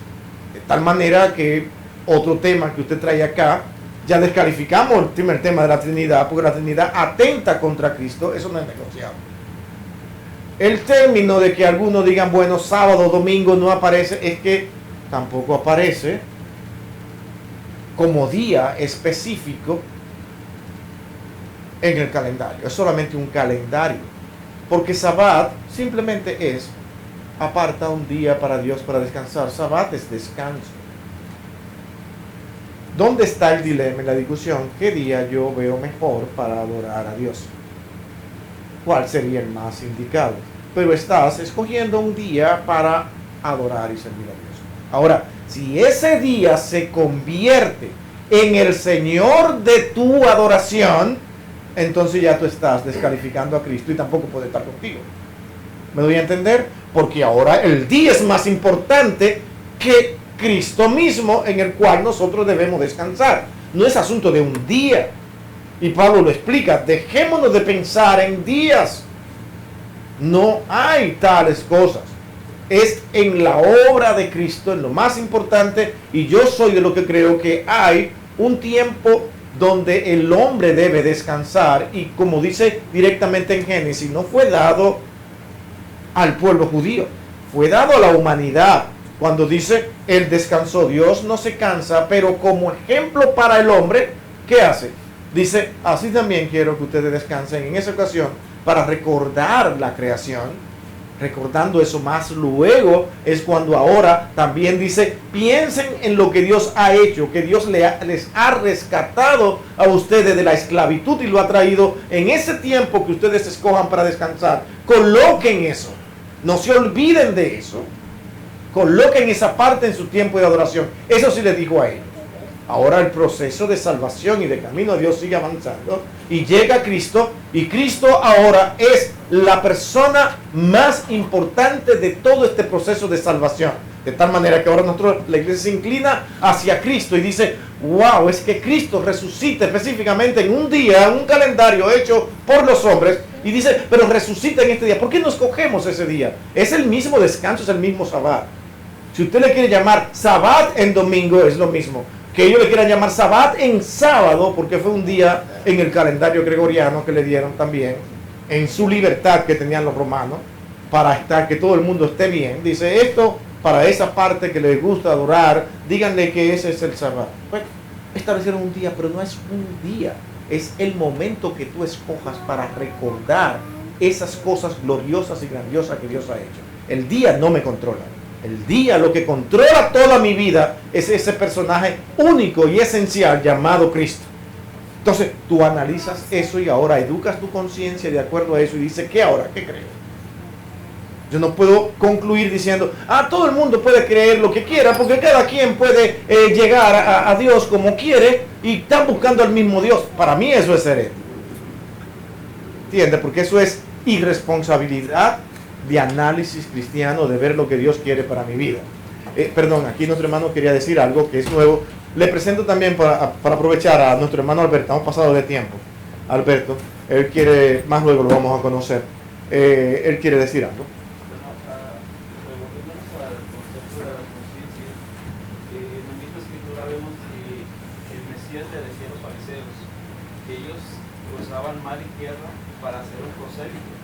De tal manera que otro tema que usted trae acá, ya descalificamos el primer tema de la Trinidad, porque la Trinidad atenta contra Cristo, eso no es negociable. El término de que algunos digan, bueno, sábado, domingo no aparece, es que tampoco aparece como día específico en el calendario. Es solamente un calendario. Porque Sabbat simplemente es, aparta un día para Dios para descansar. Sabbat es descanso. ¿Dónde está el dilema en la discusión? ¿Qué día yo veo mejor para adorar a Dios? ¿Cuál sería el más indicado? Pero estás escogiendo un día para adorar y servir a Dios. Ahora, si ese día se convierte en el Señor de tu adoración, entonces ya tú estás descalificando a Cristo y tampoco puede estar contigo. ¿Me doy a entender? Porque ahora el día es más importante que Cristo mismo, en el cual nosotros debemos descansar. No es asunto de un día. Y Pablo lo explica, dejémonos de pensar en días. No hay tales cosas. Es en la obra de Cristo, en lo más importante, y yo soy de lo que creo que hay un tiempo donde el hombre debe descansar, y como dice directamente en Génesis, no fue dado al pueblo judío, fue dado a la humanidad. Cuando dice, Él descansó, Dios no se cansa, pero como ejemplo para el hombre, ¿qué hace? Dice, así también quiero que ustedes descansen en esa ocasión para recordar la creación, recordando eso más luego es cuando ahora también dice, piensen en lo que Dios ha hecho, que Dios les ha rescatado a ustedes de la esclavitud y lo ha traído en ese tiempo que ustedes escojan para descansar. Coloquen eso, no se olviden de eso, coloquen esa parte en su tiempo de adoración. Eso sí les dijo a ellos. Ahora el proceso de salvación y de camino a Dios sigue avanzando y llega Cristo, y Cristo ahora es la persona más importante de todo este proceso de salvación. De tal manera que ahora la iglesia se inclina hacia Cristo y dice, wow, es que Cristo resucita específicamente en un día, en un calendario hecho por los hombres, y dice, pero resucita en este día. ¿Por qué no escogemos ese día? Es el mismo descanso, es el mismo Sabbat. Si usted le quiere llamar Sabbat en domingo, es lo mismo. Que ellos le quieran llamar Sabbat en sábado, porque fue un día en el calendario gregoriano que le dieron también, en su libertad que tenían los romanos, para estar, que todo el mundo esté bien. Dice esto, para esa parte que les gusta adorar, díganle que ese es el Sabbat. Bueno, establecieron un día, pero no es un día, es el momento que tú escojas para recordar esas cosas gloriosas y grandiosas que Dios ha hecho. El día no me controla. El día, lo que controla toda mi vida es ese personaje único y esencial llamado Cristo. Entonces tú analizas eso y ahora educas tu conciencia de acuerdo a eso y dices, ¿qué ahora? ¿Qué creo? Yo no puedo concluir diciendo, todo el mundo puede creer lo que quiera, porque cada quien puede llegar a Dios como quiere y están buscando al mismo Dios. Para mí eso es herético. ¿Entiendes? Porque eso es irresponsabilidad de análisis cristiano, de ver lo que Dios quiere para mi vida. Perdón, aquí nuestro hermano quería decir algo que es nuevo. Le presento también para aprovechar a nuestro hermano Alberto. Estamos pasados de tiempo. Alberto, él quiere, más luego lo vamos a conocer. Él quiere decir algo. Ellos cruzaban mar y tierra para hacer un prosélito.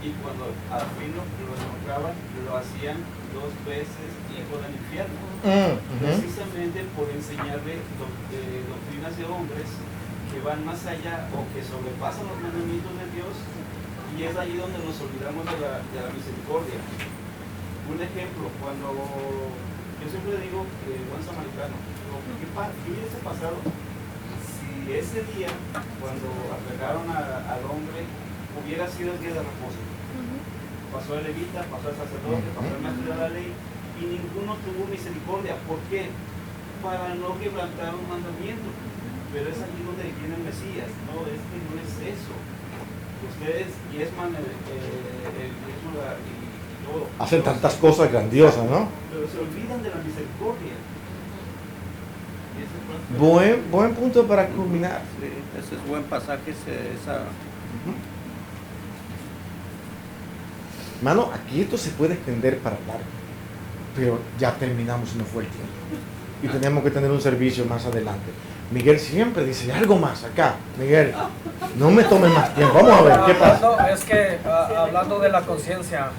y cuando al fin lo encontraban, lo hacían 2 veces hijo del infierno. Precisamente por enseñarle doctrinas de hombres que van más allá o que sobrepasan los mandamientos de Dios, y es allí donde nos olvidamos de la misericordia. Un ejemplo, cuando yo siempre digo buen samaritano, ¿qué hubiese pasado si ese día, cuando apegaron al hombre, hubiera sido el día de reposo? Pasó el levita, pasó el sacerdote, pasó el maestro de la ley, y ninguno tuvo misericordia. ¿Por qué? Para no quebrantar un mandamiento. Pero es allí donde viene el Mesías. No, es que no es eso. Ustedes diezman el diezmo y todo. Hacen tantas cosas grandiosas, ¿no? Pero se olvidan de la misericordia. Y ese es Buen punto para culminar. Sí, ese es buen pasaje, esa... Hermano, aquí esto se puede extender para largo, pero ya terminamos y no fue el tiempo. Y tenemos que tener un servicio más adelante. Miguel siempre dice algo más acá. Miguel, no me tome más tiempo. Vamos a ver, ¿qué pasa? No, es que hablando de la conciencia,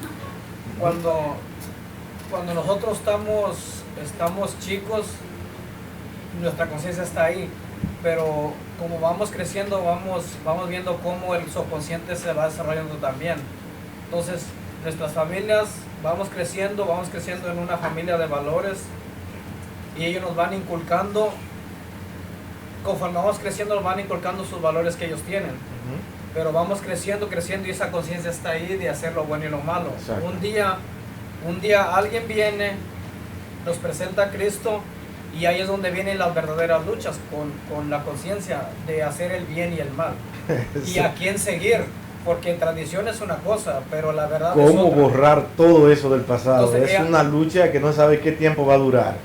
cuando nosotros estamos chicos, nuestra conciencia está ahí, pero como vamos creciendo, vamos viendo cómo el subconsciente se va desarrollando también. Entonces, nuestras familias, vamos creciendo en una familia de valores, y ellos nos van inculcando, conforme vamos creciendo, nos van inculcando sus valores que ellos tienen. Pero vamos creciendo y esa conciencia está ahí de hacer lo bueno y lo malo. Exacto. Un día alguien viene, nos presenta a Cristo, y ahí es donde vienen las verdaderas luchas con la conciencia de hacer el bien y el mal. Y a quién seguir, porque tradición es una cosa, pero la verdad es ¿Cómo otra. borrar todo eso del pasado? Entonces, es una lucha que no sabe qué tiempo va a durar.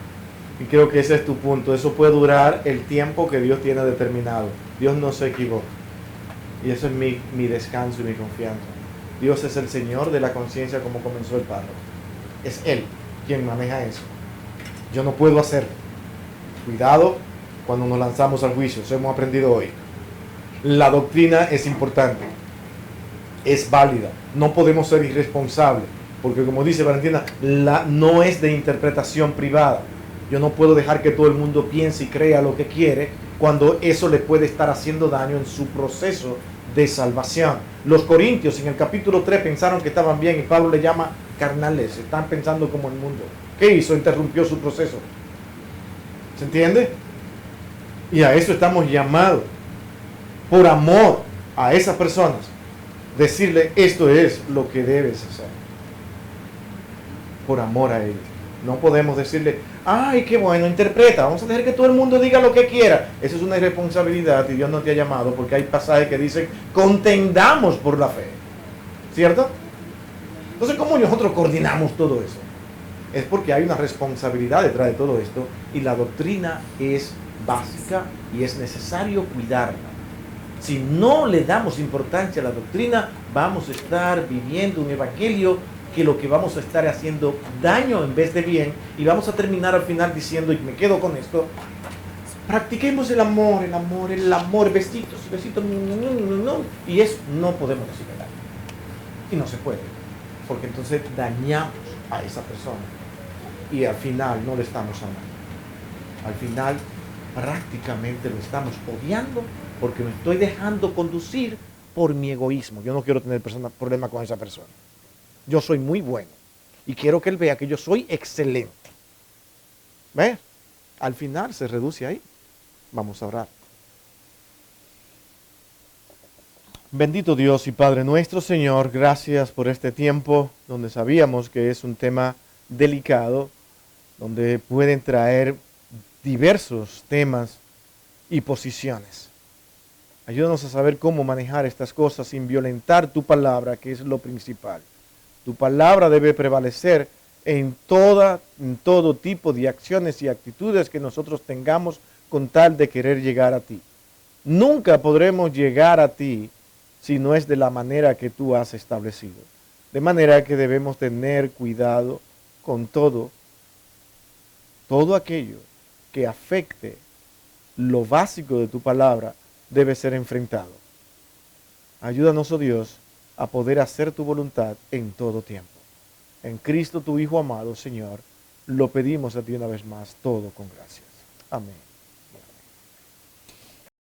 Y creo que ese es tu punto. Eso puede durar el tiempo que Dios tiene determinado. Dios no se equivoca. Y eso es mi descanso y mi confianza. Dios es el Señor de la conciencia, como comenzó el párrafo. Es Él quien maneja eso. Yo no puedo hacerlo. Cuidado cuando nos lanzamos al juicio. Eso hemos aprendido hoy. La doctrina es importante. Es válida. No podemos ser irresponsables. Porque como dice Valentina, no es de interpretación privada. Yo no puedo dejar que todo el mundo piense y crea lo que quiere cuando eso le puede estar haciendo daño en su proceso de salvación. Los corintios en el capítulo 3 pensaron que estaban bien y Pablo le llama carnales, están pensando como el mundo. ¿Qué hizo? Interrumpió su proceso. ¿Se entiende? Y a eso estamos llamados, por amor a esas personas, decirle esto es lo que debes hacer. Por amor a ellos. No podemos decirle, ay, qué bueno, interpreta, vamos a dejar que todo el mundo diga lo que quiera. Eso es una irresponsabilidad y Dios no te ha llamado, porque hay pasajes que dicen, contendamos por la fe. ¿Cierto? Entonces, ¿cómo nosotros coordinamos todo eso? Es porque hay una responsabilidad detrás de todo esto y la doctrina es básica y es necesario cuidarla. Si no le damos importancia a la doctrina, vamos a estar viviendo un evangelio que lo que vamos a estar haciendo daño en vez de bien, y vamos a terminar al final diciendo, y me quedo con esto, practiquemos el amor, besitos, y eso no podemos decir verdad. Y no se puede, porque entonces dañamos a esa persona y al final no le estamos amando. Al final prácticamente lo estamos odiando porque me estoy dejando conducir por mi egoísmo. Yo no quiero tener problema con esa persona. Yo soy muy bueno y quiero que él vea que yo soy excelente. ¿Ves? Al final se reduce ahí. Vamos a orar. Bendito Dios y Padre nuestro, Señor, gracias por este tiempo donde sabíamos que es un tema delicado, donde pueden traer diversos temas y posiciones. Ayúdanos a saber cómo manejar estas cosas sin violentar tu palabra, que es lo principal. Tu palabra debe prevalecer en todo tipo de acciones y actitudes que nosotros tengamos con tal de querer llegar a ti. Nunca podremos llegar a ti si no es de la manera que tú has establecido. De manera que debemos tener cuidado con todo aquello que afecte lo básico de tu palabra debe ser enfrentado. Ayúdanos, oh Dios, a poder hacer tu voluntad en todo tiempo. En Cristo tu Hijo amado, Señor, lo pedimos a ti una vez más, todo con gracias. Amén.